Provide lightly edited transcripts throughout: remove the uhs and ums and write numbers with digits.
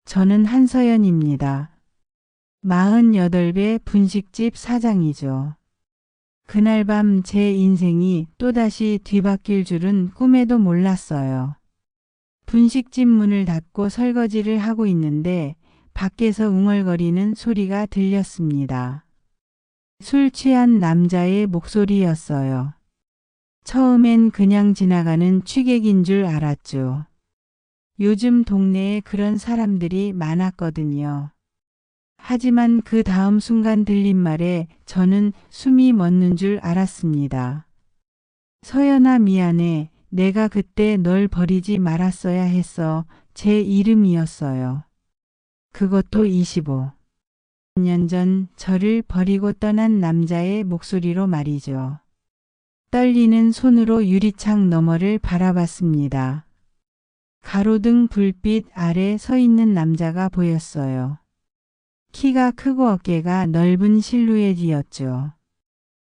저는 한서연입니다. 48배 분식집 사장이죠. 그날 밤 제 인생이 또다시 뒤바뀔 줄은 꿈에도 몰랐어요. 분식집 문을 닫고 설거지를 하고 있는데 밖에서 웅얼거리는 소리가 들렸습니다. 술 취한 남자의 목소리였어요. 처음엔 그냥 지나가는 취객인 줄 알았죠. 요즘 동네에 그런 사람들이 많았거든요. 하지만 그 다음 순간 들린 말에 저는 숨이 멎는 줄 알았습니다. 서연아, 미안해. 내가 그때 널 버리지 말았어야 했어. 제 이름이었어요. 그것도 25년 전 저를 버리고 떠난 남자의 목소리로 말이죠. 떨리는 손으로 유리창 너머를 바라봤습니다. 가로등 불빛 아래 서 있는 남자가 보였어요. 키가 크고 어깨가 넓은 실루엣이었죠.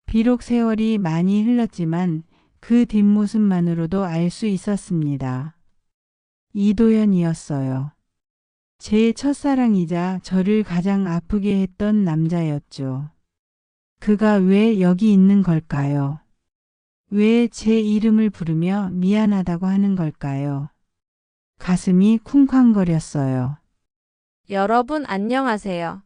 비록 세월이 많이 흘렀지만 그 뒷모습만으로도 알 수 있었습니다. 이도현이었어요. 제 첫사랑이자 저를 가장 아프게 했던 남자였죠. 그가 왜 여기 있는 걸까요? 왜 제 이름을 부르며 미안하다고 하는 걸까요? 가슴이 쿵쾅거렸어요. 여러분 안녕하세요.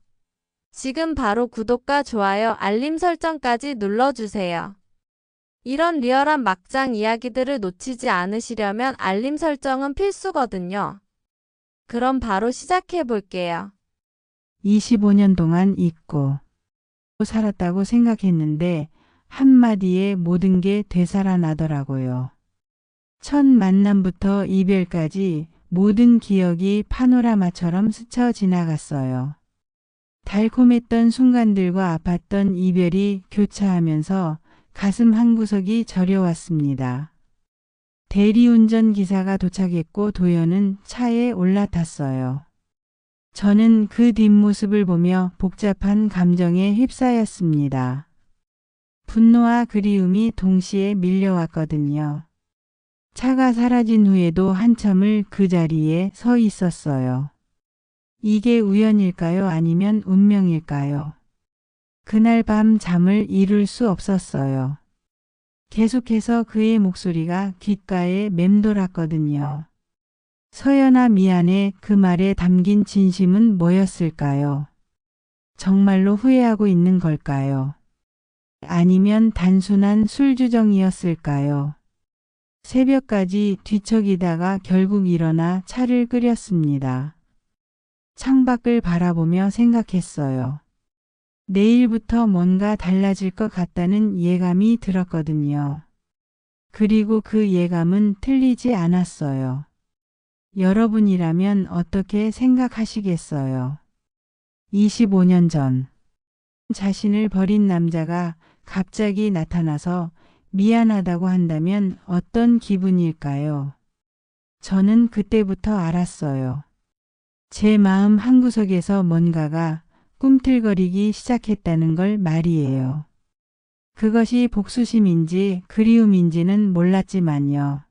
지금 바로 구독과 좋아요, 알림 설정까지 눌러주세요. 이런 리얼한 막장 이야기들을 놓치지 않으시려면 알림 설정은 필수거든요. 그럼 바로 시작해 볼게요. 25년 동안 잊고 살았다고 생각했는데 한마디에 모든 게 되살아나더라고요. 첫 만남부터 이별까지 모든 기억이 파노라마처럼 스쳐 지나갔어요. 달콤했던 순간들과 아팠던 이별이 교차하면서 가슴 한구석이 저려왔습니다. 대리운전 기사가 도착했고 도연은 차에 올라탔어요. 저는 그 뒷모습을 보며 복잡한 감정에 휩싸였습니다. 분노와 그리움이 동시에 밀려왔거든요. 차가 사라진 후에도 한참을 그 자리에 서 있었어요. 이게 우연일까요? 아니면 운명일까요? 그날 밤 잠을 이룰 수 없었어요. 계속해서 그의 목소리가 귓가에 맴돌았거든요. 서연아, 미안해. 그 말에 담긴 진심은 뭐였을까요? 정말로 후회하고 있는 걸까요? 아니면 단순한 술주정이었을까요? 새벽까지 뒤척이다가 결국 일어나 차를 끓였습니다. 창밖을 바라보며 생각했어요. 내일부터 뭔가 달라질 것 같다는 예감이 들었거든요. 그리고 그 예감은 틀리지 않았어요. 여러분이라면 어떻게 생각하시겠어요? 25년 전 자신을 버린 남자가 갑자기 나타나서 미안하다고 한다면 어떤 기분일까요? 저는 그때부터 알았어요. 제 마음 한구석에서 뭔가가 꿈틀거리기 시작했다는 걸 말이에요. 그것이 복수심인지 그리움인지는 몰랐지만요.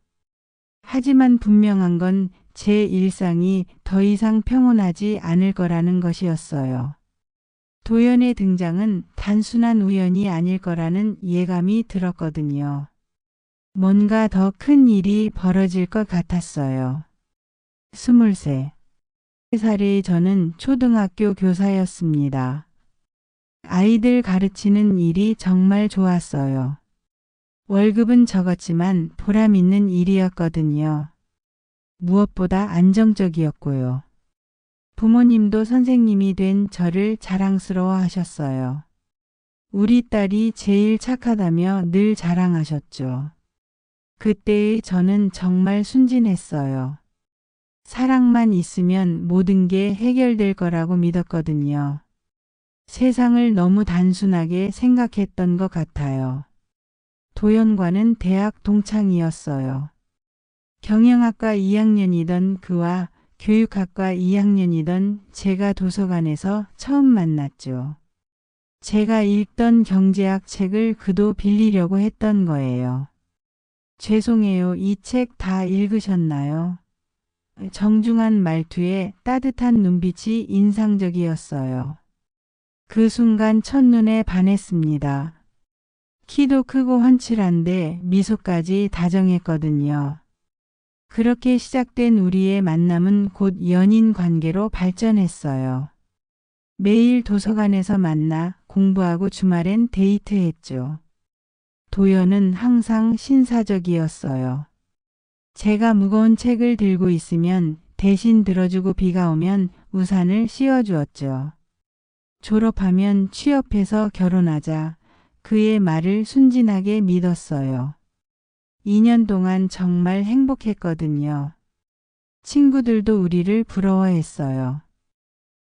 하지만 분명한 건 제 일상이 더 이상 평온하지 않을 거라는 것이었어요. 도연의 등장은 단순한 우연이 아닐 거라는 예감이 들었거든요. 뭔가 더 큰 일이 벌어질 것 같았어요. 23살의 저는 초등학교 교사였습니다. 아이들 가르치는 일이 정말 좋았어요. 월급은 적었지만 보람 있는 일이었거든요. 무엇보다 안정적이었고요. 부모님도 선생님이 된 저를 자랑스러워 하셨어요. 우리 딸이 제일 착하다며 늘 자랑하셨죠. 그때의 저는 정말 순진했어요. 사랑만 있으면 모든 게 해결될 거라고 믿었거든요. 세상을 너무 단순하게 생각했던 것 같아요. 도연과는 대학 동창이었어요. 경영학과 2학년이던 그와 교육학과 2학년이던 제가 도서관에서 처음 만났죠. 제가 읽던 경제학 책을 그도 빌리려고 했던 거예요. 죄송해요. 이 책 다 읽으셨나요? 정중한 말투에 따뜻한 눈빛이 인상적이었어요. 그 순간 첫눈에 반했습니다. 키도 크고 훤칠한데 미소까지 다정했거든요. 그렇게 시작된 우리의 만남은 곧 연인 관계로 발전했어요. 매일 도서관에서 만나 공부하고 주말엔 데이트했죠. 도연은 항상 신사적이었어요. 제가 무거운 책을 들고 있으면 대신 들어주고 비가 오면 우산을 씌워주었죠. 졸업하면 취업해서 결혼하자 그의 말을 순진하게 믿었어요. 2년 동안 정말 행복했거든요. 친구들도 우리를 부러워했어요.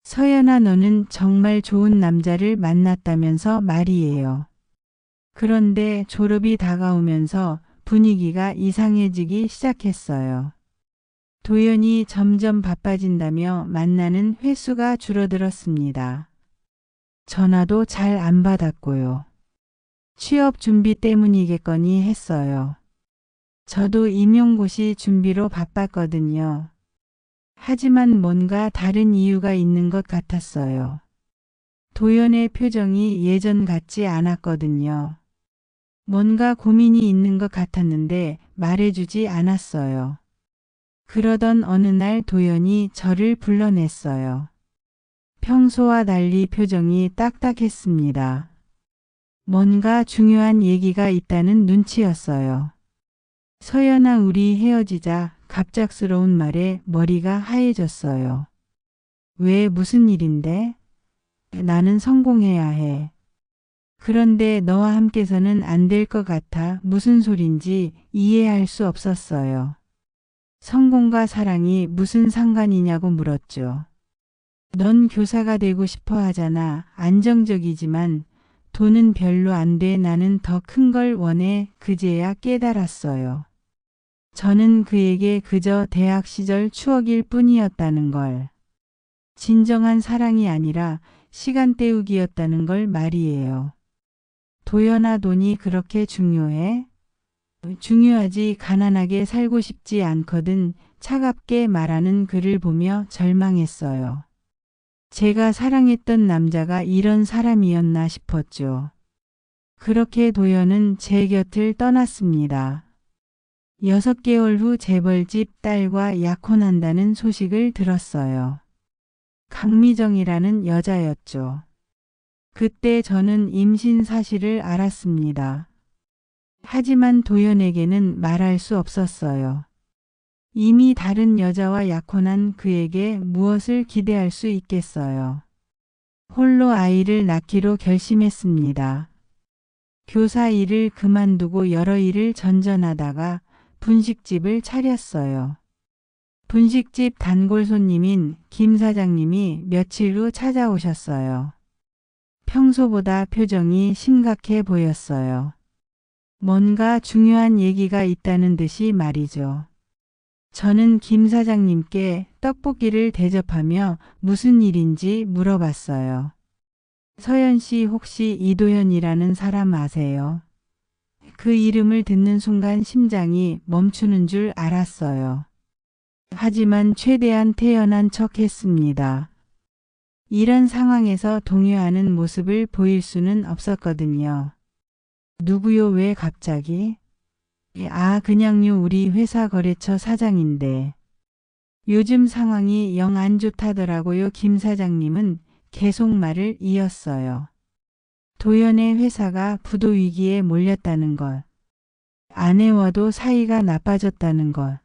서연아, 너는 정말 좋은 남자를 만났다면서 말이에요. 그런데 졸업이 다가오면서 분위기가 이상해지기 시작했어요. 도연이 점점 바빠진다며 만나는 횟수가 줄어들었습니다. 전화도 잘 안 받았고요. 취업 준비 때문이겠거니 했어요. 저도 임용고시 준비로 바빴거든요. 하지만 뭔가 다른 이유가 있는 것 같았어요. 도연의 표정이 예전 같지 않았거든요. 뭔가 고민이 있는 것 같았는데 말해주지 않았어요. 그러던 어느 날 도연이 저를 불러냈어요. 평소와 달리 표정이 딱딱했습니다. 뭔가 중요한 얘기가 있다는 눈치였어요. 서연아, 우리 헤어지자. 갑작스러운 말에 머리가 하얘졌어요. 왜, 무슨 일인데? 나는 성공해야 해. 그런데 너와 함께서는 안 될 것 같아. 무슨 소린지 이해할 수 없었어요. 성공과 사랑이 무슨 상관이냐고 물었죠. 넌 교사가 되고 싶어 하잖아. 안정적이지만 돈은 별로 안 돼. 나는 더 큰 걸 원해. 그제야 깨달았어요. 저는 그에게 그저 대학 시절 추억일 뿐이었다는 걸. 진정한 사랑이 아니라 시간 때우기였다는 걸 말이에요. 도연아, 돈이 그렇게 중요해? 중요하지. 가난하게 살고 싶지 않거든. 차갑게 말하는 그를 보며 절망했어요. 제가 사랑했던 남자가 이런 사람이었나 싶었죠. 그렇게 도연은 제 곁을 떠났습니다. 6개월 후 재벌집 딸과 약혼한다는 소식을 들었어요. 강미정이라는 여자였죠. 그때 저는 임신 사실을 알았습니다. 하지만 도연에게는 말할 수 없었어요. 이미 다른 여자와 약혼한 그에게 무엇을 기대할 수 있겠어요. 홀로 아이를 낳기로 결심했습니다. 교사 일을 그만두고 여러 일을 전전하다가 분식집을 차렸어요. 분식집 단골 손님인 김 사장님이 며칠 후 찾아오셨어요. 평소보다 표정이 심각해 보였어요. 뭔가 중요한 얘기가 있다는 듯이 말이죠. 저는 김 사장님께 떡볶이를 대접하며 무슨 일인지 물어봤어요. 서연 씨, 혹시 이도현이라는 사람 아세요? 그 이름을 듣는 순간 심장이 멈추는 줄 알았어요. 하지만 최대한 태연한 척 했습니다. 이런 상황에서 동요하는 모습을 보일 수는 없었거든요. 누구요? 왜 갑자기? 그냥요, 우리 회사 거래처 사장인데. 요즘 상황이 영 안 좋다더라고요. 김 사장님은 계속 말을 이었어요. 도연의 회사가 부도 위기에 몰렸다는 것. 아내와도 사이가 나빠졌다는 것.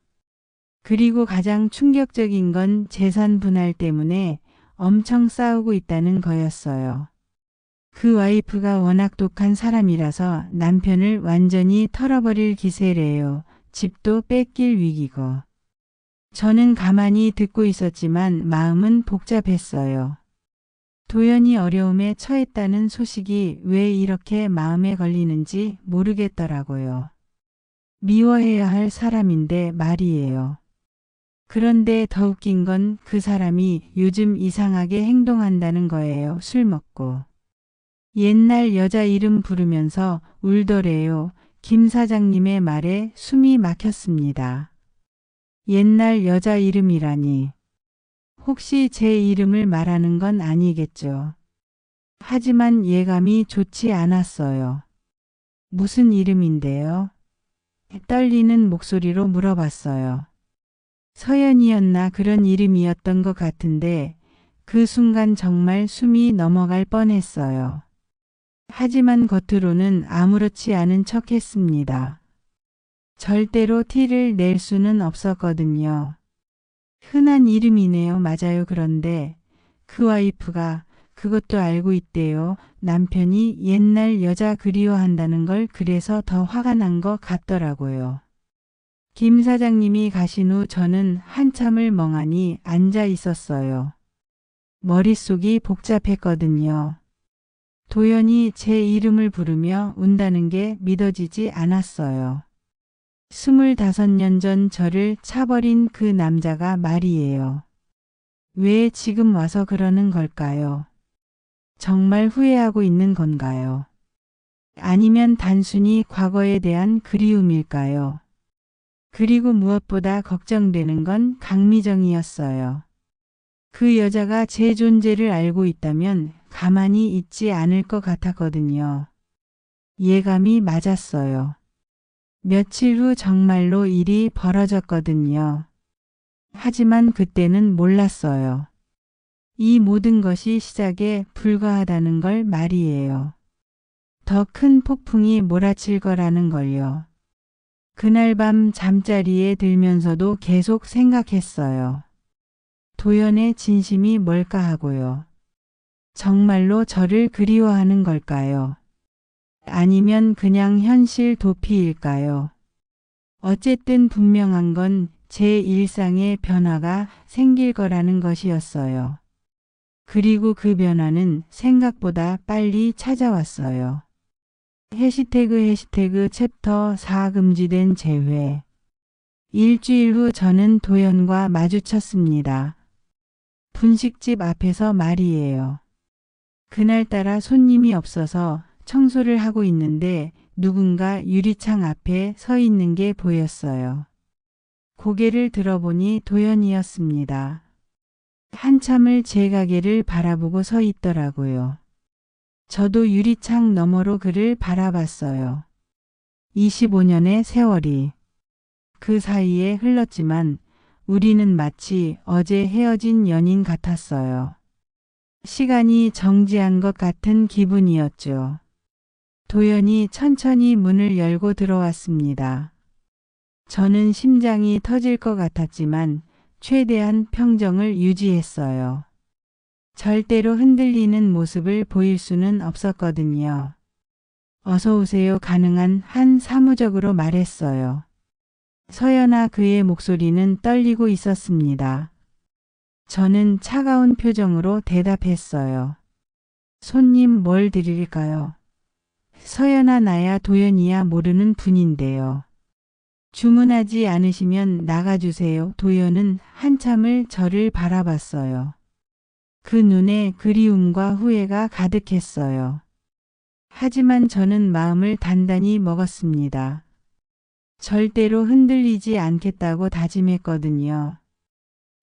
그리고 가장 충격적인 건 재산 분할 때문에 엄청 싸우고 있다는 거였어요. 그 와이프가 워낙 독한 사람이라서 남편을 완전히 털어버릴 기세래요. 집도 뺏길 위기고. 저는 가만히 듣고 있었지만 마음은 복잡했어요. 도연이 어려움에 처했다는 소식이 왜 이렇게 마음에 걸리는지 모르겠더라고요. 미워해야 할 사람인데 말이에요. 그런데 더 웃긴 건 그 사람이 요즘 이상하게 행동한다는 거예요. 술 먹고. 옛날 여자 이름 부르면서 울더래요. 김 사장님의 말에 숨이 막혔습니다. 옛날 여자 이름이라니. 혹시 제 이름을 말하는 건 아니겠죠. 하지만 예감이 좋지 않았어요. 무슨 이름인데요? 떨리는 목소리로 물어봤어요. 서연이었나 그런 이름이었던 것 같은데 그 순간 정말 숨이 넘어갈 뻔했어요. 하지만 겉으로는 아무렇지 않은 척 했습니다. 절대로 티를 낼 수는 없었거든요. 흔한 이름이네요. 맞아요. 그런데 그 와이프가 그것도 알고 있대요. 남편이 옛날 여자 그리워한다는 걸 그래서 더 화가 난 것 같더라고요. 김 사장님이 가신 후 저는 한참을 멍하니 앉아 있었어요. 머릿속이 복잡했거든요. 도연이 제 이름을 부르며 운다는 게 믿어지지 않았어요. 25년 전 저를 차버린 그 남자가 말이에요. 왜 지금 와서 그러는 걸까요? 정말 후회하고 있는 건가요? 아니면 단순히 과거에 대한 그리움일까요? 그리고 무엇보다 걱정되는 건 강미정이었어요. 그 여자가 제 존재를 알고 있다면 가만히 있지 않을 것 같았거든요. 예감이 맞았어요. 며칠 후 정말로 일이 벌어졌거든요. 하지만 그때는 몰랐어요. 이 모든 것이 시작에 불과하다는 걸 말이에요. 더 큰 폭풍이 몰아칠 거라는 걸요. 그날 밤 잠자리에 들면서도 계속 생각했어요. 도연의 진심이 뭘까 하고요. 정말로 저를 그리워하는 걸까요? 아니면 그냥 현실 도피일까요? 어쨌든 분명한 건 제 일상에 변화가 생길 거라는 것이었어요. 그리고 그 변화는 생각보다 빨리 찾아왔어요. 해시태그 챕터 4 금지된 재회. 일주일 후 저는 도연과 마주쳤습니다. 분식집 앞에서 말이에요. 그날따라 손님이 없어서 청소를 하고 있는데 누군가 유리창 앞에 서 있는 게 보였어요. 고개를 들어보니 도연이었습니다. 한참을 제 가게를 바라보고 서 있더라고요. 저도 유리창 너머로 그를 바라봤어요. 25년의 세월이 그 사이에 흘렀지만 우리는 마치 어제 헤어진 연인 같았어요. 시간이 정지한 것 같은 기분이었죠. 도연이 천천히 문을 열고 들어왔습니다. 저는 심장이 터질 것 같았지만 최대한 평정을 유지했어요. 절대로 흔들리는 모습을 보일 수는 없었거든요. 어서 오세요. 가능한 한 사무적으로 말했어요. 서연아 그의 목소리는 떨리고 있었습니다. 저는 차가운 표정으로 대답했어요. 손님 뭘 드릴까요? 서연아 나야 도연이야 모르는 분인데요. 주문하지 않으시면 나가주세요. 도연은 한참을 저를 바라봤어요. 그 눈에 그리움과 후회가 가득했어요. 하지만 저는 마음을 단단히 먹었습니다. 절대로 흔들리지 않겠다고 다짐했거든요.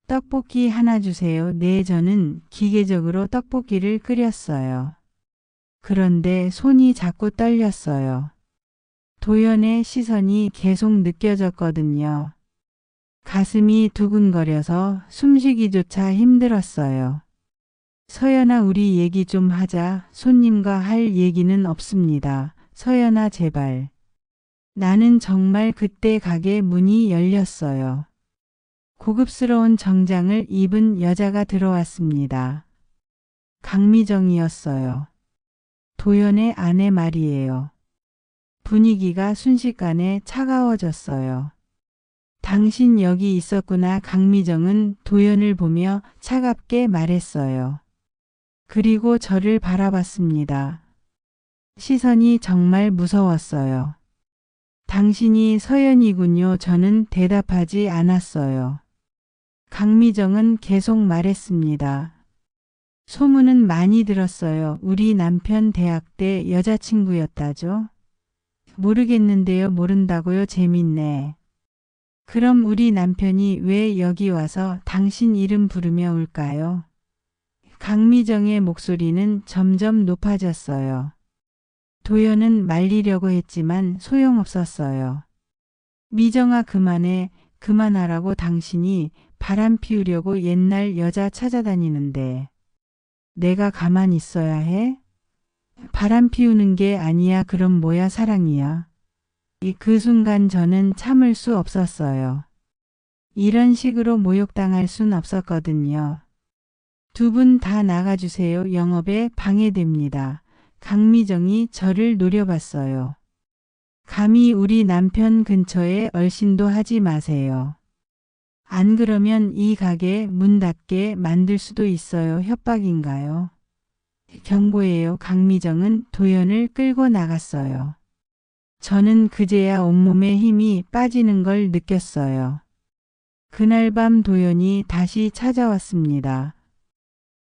떡볶이 하나 주세요. 네, 저는 기계적으로 떡볶이를 끓였어요. 그런데 손이 자꾸 떨렸어요. 도연의 시선이 계속 느껴졌거든요. 가슴이 두근거려서 숨쉬기조차 힘들었어요. 서연아 우리 얘기 좀 하자. 손님과 할 얘기는 없습니다. 서연아 제발. 나는 정말 그때 가게 문이 열렸어요. 고급스러운 정장을 입은 여자가 들어왔습니다. 강미정이었어요. 도연의 아내 말이에요. 분위기가 순식간에 차가워졌어요. 당신 여기 있었구나. 강미정은 도연을 보며 차갑게 말했어요. 그리고 저를 바라봤습니다. 시선이 정말 무서웠어요. 당신이 서연이군요. 저는 대답하지 않았어요. 강미정은 계속 말했습니다. 소문은 많이 들었어요. 우리 남편 대학 때 여자친구였다죠? 모르겠는데요. 모른다고요? 재밌네. 그럼 우리 남편이 왜 여기 와서 당신 이름 부르며 울까요? 강미정의 목소리는 점점 높아졌어요. 도연은 말리려고 했지만 소용없었어요. 미정아 그만해, 그만하라고. 당신이 바람 피우려고 옛날 여자 찾아다니는데 내가 가만히 있어야 해? 바람 피우는 게 아니야. 그럼 뭐야? 사랑이야. 그 순간 저는 참을 수 없었어요. 이런 식으로 모욕당할 순 없었거든요. 두 분 다 나가주세요. 영업에 방해됩니다. 강미정이 저를 노려봤어요. 감히 우리 남편 근처에 얼씬도 하지 마세요. 안 그러면 이 가게 문 닫게 만들 수도 있어요. 협박인가요? 경고예요. 강미정은 도연을 끌고 나갔어요. 저는 그제야 온몸에 힘이 빠지는 걸 느꼈어요. 그날 밤 도연이 다시 찾아왔습니다.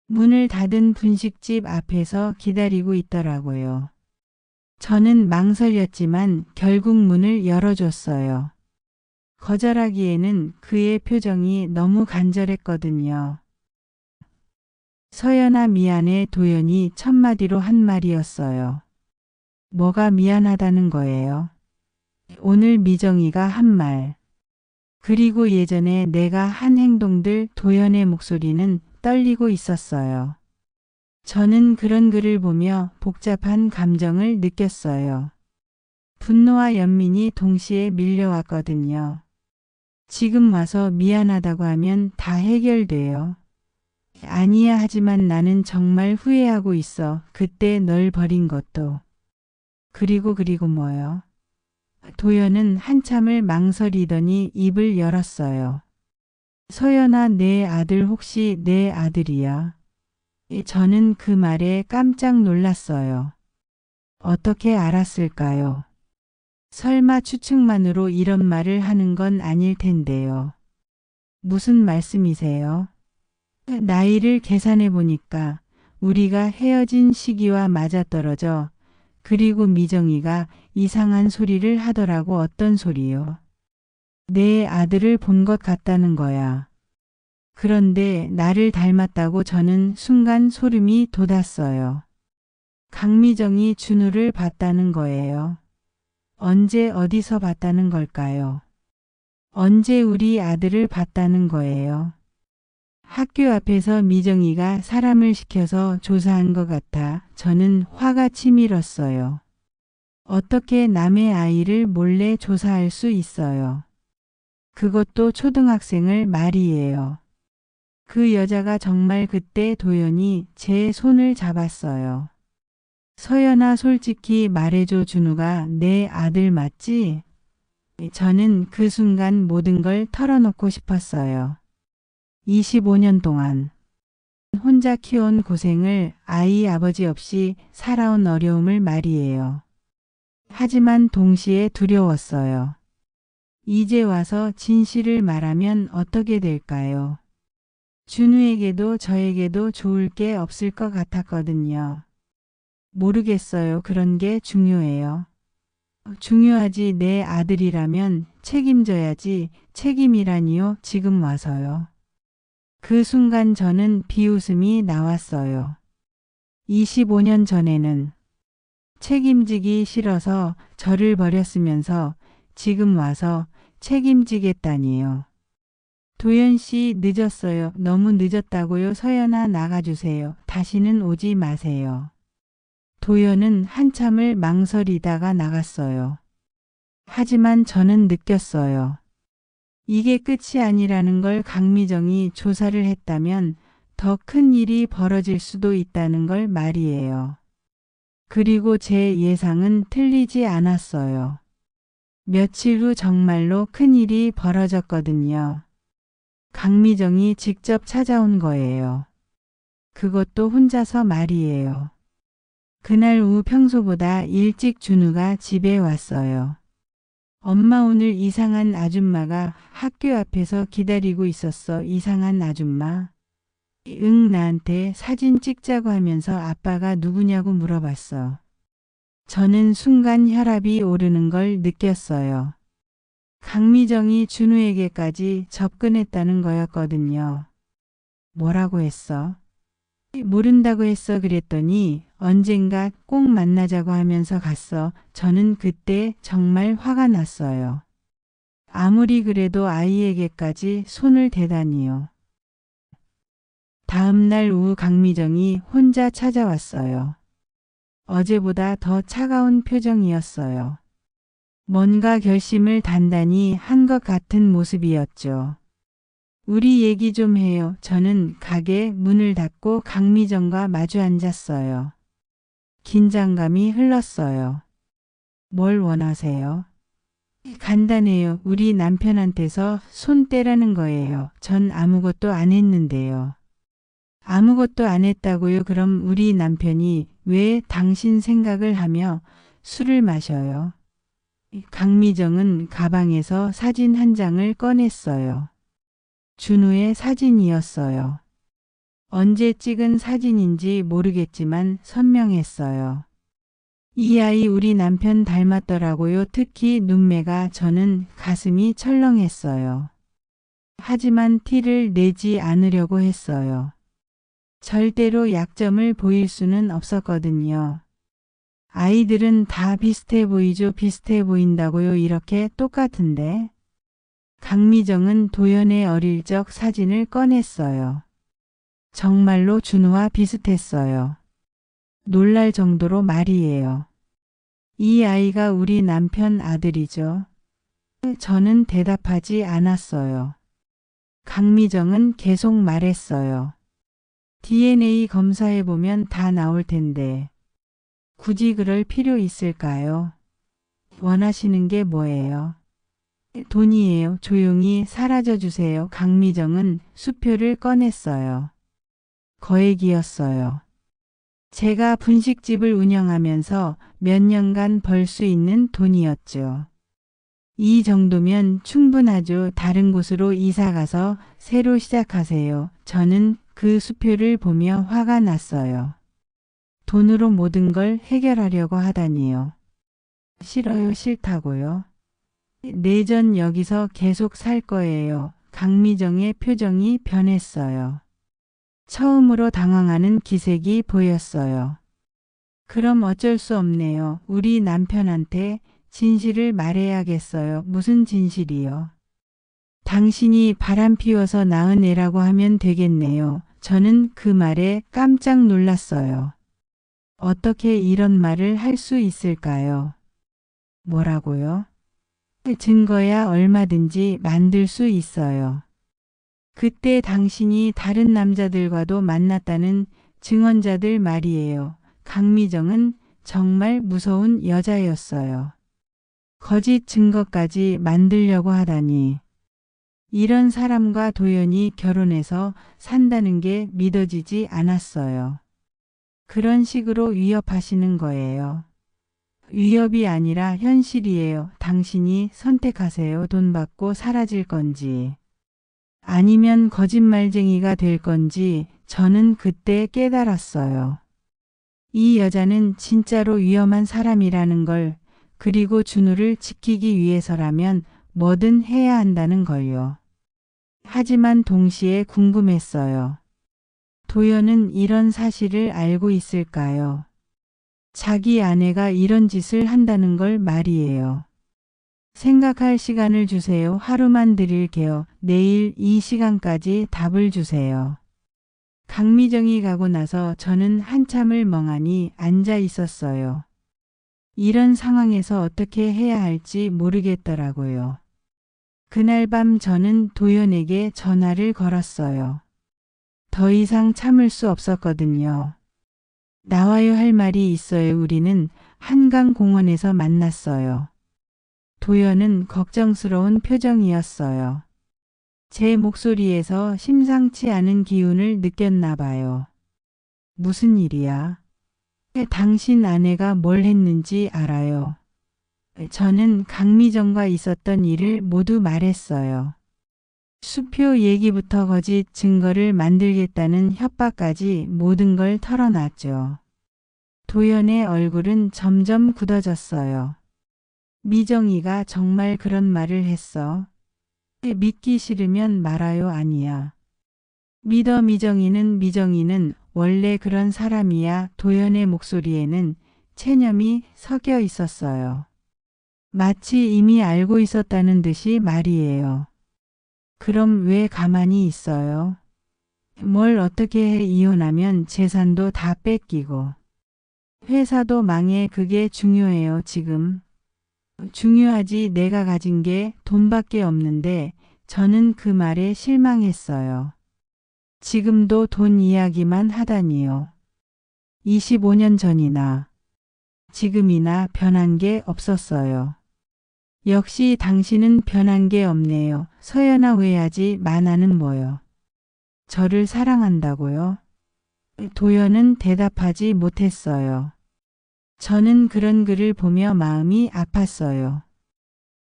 문을 닫은 분식집 앞에서 기다리고 있더라고요. 저는 망설였지만 결국 문을 열어줬어요. 거절하기에는 그의 표정이 너무 간절했거든요. 서연아 미안해. 도연이 첫마디로 한 말이었어요. 뭐가 미안하다는 거예요? 오늘 미정이가 한 말. 그리고 예전에 내가 한 행동들. 도연의 목소리는 떨리고 있었어요. 저는 그런 글을 보며 복잡한 감정을 느꼈어요. 분노와 연민이 동시에 밀려왔거든요. 지금 와서 미안하다고 하면 다 해결돼요. 아니야. 하지만 나는 정말 후회하고 있어. 그때 널 버린 것도. 그리고 뭐요? 도연은 한참을 망설이더니 입을 열었어요. 서연아, 내 아들 혹시 내 아들이야? 저는 그 말에 깜짝 놀랐어요. 어떻게 알았을까요? 설마 추측만으로 이런 말을 하는 건 아닐 텐데요. 무슨 말씀이세요? 나이를 계산해 보니까 우리가 헤어진 시기와 맞아떨어져. 그리고 미정이가 이상한 소리를 하더라고. 어떤 소리요? 내 아들을 본 것 같다는 거야. 그런데 나를 닮았다고. 저는 순간 소름이 돋았어요. 강미정이 준우를 봤다는 거예요. 언제 어디서 봤다는 걸까요? 언제 우리 아들을 봤다는 거예요? 학교 앞에서 미정이가 사람을 시켜서 조사한 것 같아 저는 화가 치밀었어요. 어떻게 남의 아이를 몰래 조사할 수 있어요? 그것도 초등학생을 말이에요. 그 여자가 정말 그때 도연이 제 손을 잡았어요. 서연아, 솔직히 말해줘. 준우가 내 아들 맞지? 저는 그 순간 모든 걸 털어놓고 싶었어요. 25년 동안 혼자 키운 고생을, 아이 아버지 없이 살아온 어려움을 말이에요. 하지만 동시에 두려웠어요. 이제 와서 진실을 말하면 어떻게 될까요? 준우에게도 저에게도 좋을 게 없을 것 같았거든요. 모르겠어요. 그런 게 중요해요. 중요하지. 내 아들이라면 책임져야지. 책임이라니요? 지금 와서요. 그 순간 저는 비웃음이 나왔어요. 25년 전에는 책임지기 싫어서 저를 버렸으면서 지금 와서 책임지겠다니요. 도연 씨, 늦었어요. 너무 늦었다고요. 서연아, 나가주세요. 다시는 오지 마세요. 도연은 한참을 망설이다가 나갔어요. 하지만 저는 느꼈어요. 이게 끝이 아니라는 걸. 강미정이 조사를 했다면 더 큰 일이 벌어질 수도 있다는 걸 말이에요. 그리고 제 예상은 틀리지 않았어요. 며칠 후 정말로 큰 일이 벌어졌거든요. 강미정이 직접 찾아온 거예요. 그것도 혼자서 말이에요. 그날 오후 평소보다 일찍 준우가 집에 왔어요. 엄마, 오늘 이상한 아줌마가 학교 앞에서 기다리고 있었어. 이상한 아줌마? 응, 나한테 사진 찍자고 하면서 아빠가 누구냐고 물어봤어. 저는 순간 혈압이 오르는 걸 느꼈어요. 강미정이 준우에게까지 접근했다는 거였거든요. 뭐라고 했어? 모른다고 했어 그랬더니 언젠가 꼭 만나자고 하면서 갔어. 저는 그때 정말 화가 났어요. 아무리 그래도 아이에게까지 손을 대다니요. 다음 날 오후 강미정이 혼자 찾아왔어요. 어제보다 더 차가운 표정이었어요. 뭔가 결심을 단단히 한 것 같은 모습이었죠. 우리 얘기 좀 해요. 저는 가게 문을 닫고 강미정과 마주 앉았어요. 긴장감이 흘렀어요. 뭘 원하세요? 간단해요. 우리 남편한테서 손 떼라는 거예요. 전 아무것도 안 했는데요. 아무것도 안 했다고요? 그럼 우리 남편이 왜 당신 생각을 하며 술을 마셔요? 강미정은 가방에서 사진 한 장을 꺼냈어요. 준우의 사진이었어요. 언제 찍은 사진인지 모르겠지만 선명했어요. 이 아이 우리 남편 닮았더라고요. 특히 눈매가. 저는 가슴이 철렁했어요. 하지만 티를 내지 않으려고 했어요. 절대로 약점을 보일 수는 없었거든요. 아이들은 다 비슷해 보이죠. 비슷해 보인다고요. 이렇게 똑같은데. 강미정은 도연의 어릴 적 사진을 꺼냈어요. 정말로 준우와 비슷했어요. 놀랄 정도로 말이에요. 이 아이가 우리 남편 아들이죠. 저는 대답하지 않았어요. 강미정은 계속 말했어요. DNA 검사해보면 다 나올 텐데. 굳이 그럴 필요 있을까요? 원하시는 게 뭐예요? 돈이에요. 조용히 사라져 주세요. 강미정은 수표를 꺼냈어요. 거액이었어요. 제가 분식집을 운영하면서 몇 년간 벌 수 있는 돈이었죠. 이 정도면 충분하죠. 다른 곳으로 이사 가서 새로 시작하세요. 저는 그 수표를 보며 화가 났어요. 돈으로 모든 걸 해결하려고 하다니요. 싫어요. 싫다고요. 내전 여기서 계속 살 거예요. 강미정의 표정이 변했어요. 처음으로 당황하는 기색이 보였어요. 그럼 어쩔 수 없네요. 우리 남편한테 진실을 말해야겠어요. 무슨 진실이요? 당신이 바람 피워서 낳은 애라고 하면 되겠네요. 저는 그 말에 깜짝 놀랐어요. 어떻게 이런 말을 할 수 있을까요? 뭐라고요? 증거야 얼마든지 만들 수 있어요. 그때 당신이 다른 남자들과도 만났다는 증언자들 말이에요. 강미정은 정말 무서운 여자였어요. 거짓 증거까지 만들려고 하다니. 이런 사람과 도연이 결혼해서 산다는 게 믿어지지 않았어요. 그런 식으로 위협하시는 거예요. 위협이 아니라 현실이에요. 당신이 선택하세요. 돈 받고 사라질 건지. 아니면 거짓말쟁이가 될 건지. 저는 그때 깨달았어요. 이 여자는 진짜로 위험한 사람이라는 걸, 그리고 준우를 지키기 위해서라면 뭐든 해야 한다는 걸요. 하지만 동시에 궁금했어요. 도연은 이런 사실을 알고 있을까요? 자기 아내가 이런 짓을 한다는 걸 말이에요. 생각할 시간을 주세요. 하루만 드릴게요. 내일 이 시간까지 답을 주세요. 강미정이 가고 나서 저는 한참을 멍하니 앉아 있었어요. 이런 상황에서 어떻게 해야 할지 모르겠더라고요. 그날 밤 저는 도연에게 전화를 걸었어요. 더 이상 참을 수 없었거든요. 나와야 할 말이 있어요. 우리는 한강공원에서 만났어요. 도연은 걱정스러운 표정이었어요. 제 목소리에서 심상치 않은 기운을 느꼈나 봐요. 무슨 일이야? 당신 아내가 뭘 했는지 알아요. 저는 강미정과 있었던 일을 모두 말했어요. 수표 얘기부터 거짓 증거를 만들겠다는 협박까지 모든 걸 털어놨죠. 도연의 얼굴은 점점 굳어졌어요. 미정이가 정말 그런 말을 했어. 믿기 싫으면 말아요. 아니야. 믿어. 미정이는 원래 그런 사람이야. 도연의 목소리에는 체념이 섞여 있었어요. 마치 이미 알고 있었다는 듯이 말이에요. 그럼 왜 가만히 있어요? 뭘 어떻게 해? 이혼하면 재산도 다 뺏기고 회사도 망해. 그게 중요해요 지금. 중요하지. 내가 가진 게 돈밖에 없는데. 저는 그 말에 실망했어요. 지금도 돈 이야기만 하다니요. 25년 전이나 지금이나 변한 게 없었어요. 역시 당신은 변한 게 없네요. 서연아 왜야지. 만화는 뭐요? 저를 사랑한다고요? 도연은 대답하지 못했어요. 저는 그런 글을 보며 마음이 아팠어요.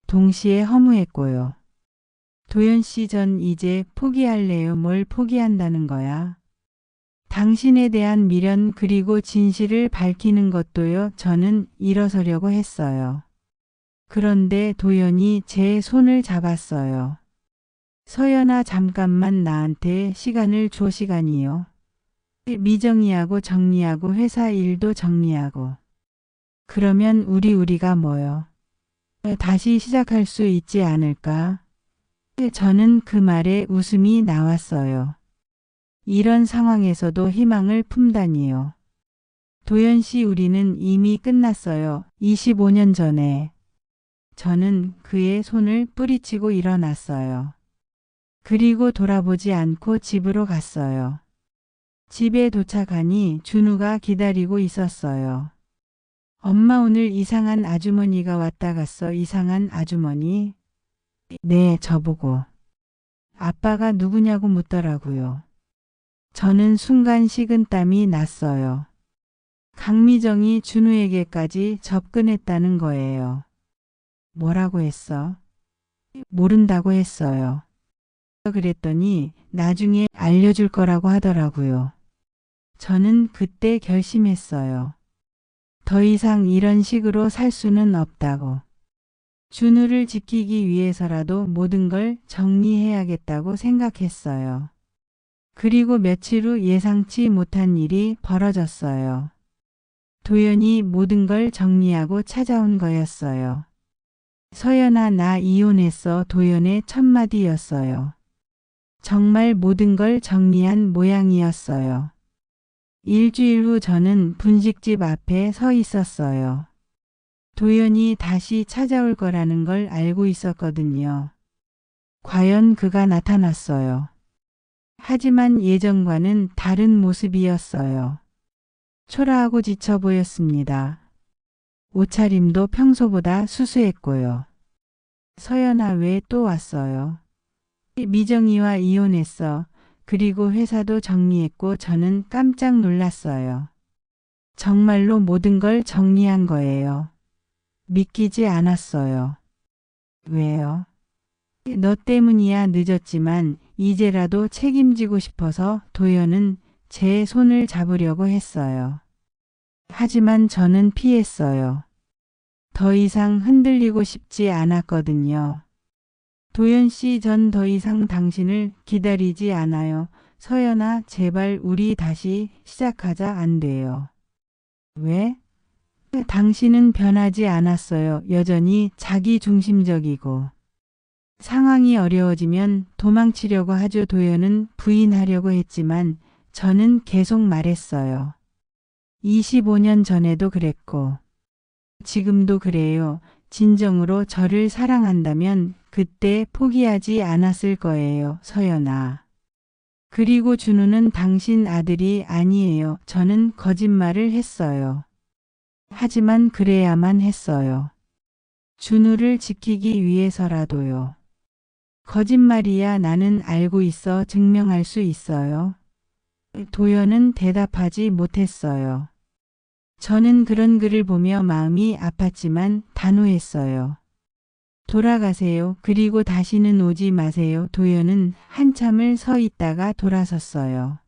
동시에 허무했고요. 도연 씨, 전 이제 포기할래요. 뭘 포기한다는 거야? 당신에 대한 미련 그리고 진실을 밝히는 것도요. 저는 일어서려고 했어요. 그런데 도연이 제 손을 잡았어요. 서연아 잠깐만 나한테 시간을 줘. 시간이요. 미정이하고 정리하고 회사 일도 정리하고. 그러면 우리가 뭐요? 다시 시작할 수 있지 않을까? 저는 그 말에 웃음이 나왔어요. 이런 상황에서도 희망을 품다니요. 도연 씨, 우리는 이미 끝났어요. 25년 전에. 저는 그의 손을 뿌리치고 일어났어요. 그리고 돌아보지 않고 집으로 갔어요. 집에 도착하니 준우가 기다리고 있었어요. 엄마, 오늘 이상한 아주머니가 왔다 갔어. 이상한 아주머니? 네, 저보고. 아빠가 누구냐고 묻더라고요. 저는 순간 식은땀이 났어요. 강미정이 준우에게까지 접근했다는 거예요. 뭐라고 했어? 모른다고 했어요. 그랬더니 나중에 알려줄 거라고 하더라고요. 저는 그때 결심했어요. 더 이상 이런 식으로 살 수는 없다고. 준우를 지키기 위해서라도 모든 걸 정리해야겠다고 생각했어요. 그리고 며칠 후 예상치 못한 일이 벌어졌어요. 도연이 모든 걸 정리하고 찾아온 거였어요. 서연아, 나 이혼했어. 도연의 첫마디였어요. 정말 모든 걸 정리한 모양이었어요. 일주일 후 저는 분식집 앞에 서 있었어요. 도연이 다시 찾아올 거라는 걸 알고 있었거든요. 과연 그가 나타났어요. 하지만 예전과는 다른 모습이었어요. 초라하고 지쳐 보였습니다. 옷차림도 평소보다 수수했고요. 서연아, 왜 또 왔어요? 미정이와 이혼했어. 그리고 회사도 정리했고. 저는 깜짝 놀랐어요. 정말로 모든 걸 정리한 거예요. 믿기지 않았어요. 왜요? 너 때문이야. 늦었지만 이제라도 책임지고 싶어서. 도연은 제 손을 잡으려고 했어요. 하지만 저는 피했어요. 더 이상 흔들리고 싶지 않았거든요. 도연 씨, 전 더 이상 당신을 기다리지 않아요. 서연아, 제발 우리 다시 시작하자. 안 돼요. 왜? 당신은 변하지 않았어요. 여전히 자기중심적이고. 상황이 어려워지면 도망치려고 하죠. 도연은 부인하려고 했지만 저는 계속 말했어요. 25년 전에도 그랬고 지금도 그래요. 진정으로 저를 사랑한다면 그때 포기하지 않았을 거예요. 서연아. 그리고 준우는 당신 아들이 아니에요. 저는 거짓말을 했어요. 하지만 그래야만 했어요. 준우를 지키기 위해서라도요. 거짓말이야. 나는 알고 있어. 증명할 수 있어요. 도연은 대답하지 못했어요. 저는 그런 글을 보며 마음이 아팠지만 단호했어요. 돌아가세요. 그리고 다시는 오지 마세요. 도연은 한참을 서 있다가 돌아섰어요.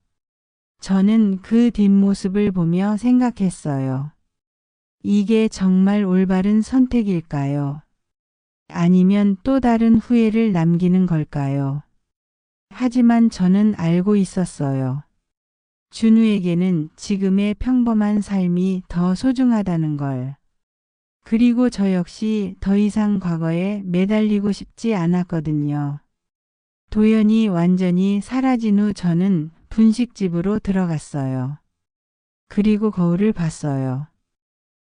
저는 그 뒷모습을 보며 생각했어요. 이게 정말 올바른 선택일까요? 아니면 또 다른 후회를 남기는 걸까요? 하지만 저는 알고 있었어요. 준우에게는 지금의 평범한 삶이 더 소중하다는 걸. 그리고 저 역시 더 이상 과거에 매달리고 싶지 않았거든요. 도연이 완전히 사라진 후 저는 분식집으로 들어갔어요. 그리고 거울을 봤어요.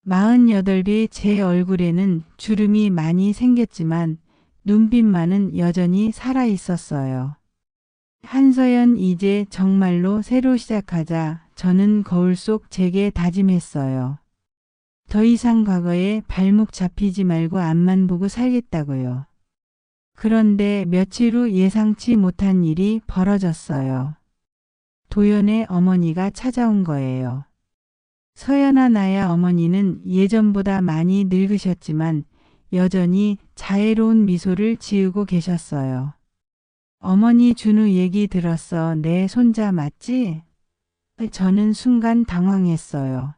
48의 제 얼굴에는 주름이 많이 생겼지만 눈빛만은 여전히 살아 있었어요. 한서연, 이제 정말로 새로 시작하자. 저는 거울 속 제게 다짐했어요. 더 이상 과거에 발목 잡히지 말고 앞만 보고 살겠다고요. 그런데 며칠 후 예상치 못한 일이 벌어졌어요. 도연의 어머니가 찾아온 거예요. 서연아, 나야. 어머니는 예전보다 많이 늙으셨지만 여전히 자애로운 미소를 지으고 계셨어요. 어머니, 준우 얘기 들었어. 내 손자 맞지? 저는 순간 당황했어요.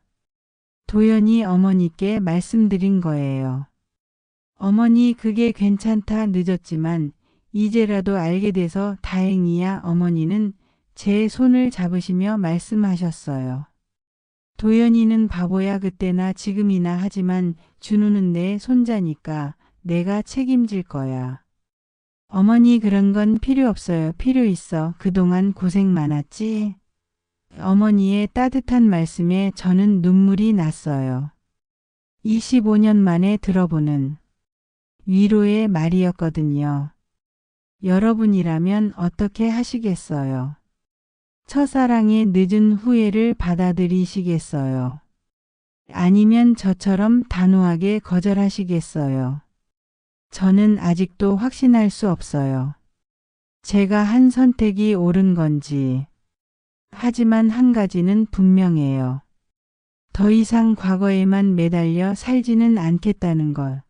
도연이 어머니께 말씀드린 거예요. 어머니, 그게 괜찮다. 늦었지만 이제라도 알게 돼서 다행이야. 어머니는 제 손을 잡으시며 말씀하셨어요. 도연이는 바보야. 그때나 지금이나. 하지만 준우는 내 손자니까 내가 책임질 거야. 어머니, 그런 건 필요 없어요. 필요 있어. 그동안 고생 많았지? 어머니의 따뜻한 말씀에 저는 눈물이 났어요. 25년 만에 들어보는 위로의 말이었거든요. 여러분이라면 어떻게 하시겠어요? 첫사랑의 늦은 후회를 받아들이시겠어요? 아니면 저처럼 단호하게 거절하시겠어요? 저는 아직도 확신할 수 없어요. 제가 한 선택이 옳은 건지. 하지만 한 가지는 분명해요. 더 이상 과거에만 매달려 살지는 않겠다는 것.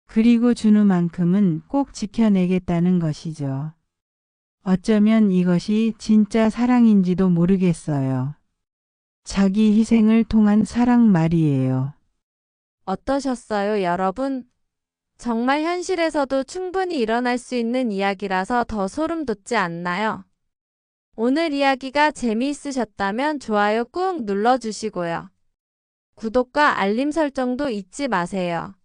그리고 준우만큼은 꼭 지켜내겠다는 것이죠. 어쩌면 이것이 진짜 사랑인지도 모르겠어요. 자기 희생을 통한 사랑 말이에요. 어떠셨어요, 여러분? 정말 현실에서도 충분히 일어날 수 있는 이야기라서 더 소름 돋지 않나요? 오늘 이야기가 재미있으셨다면 좋아요 꾹 눌러주시고요. 구독과 알림 설정도 잊지 마세요.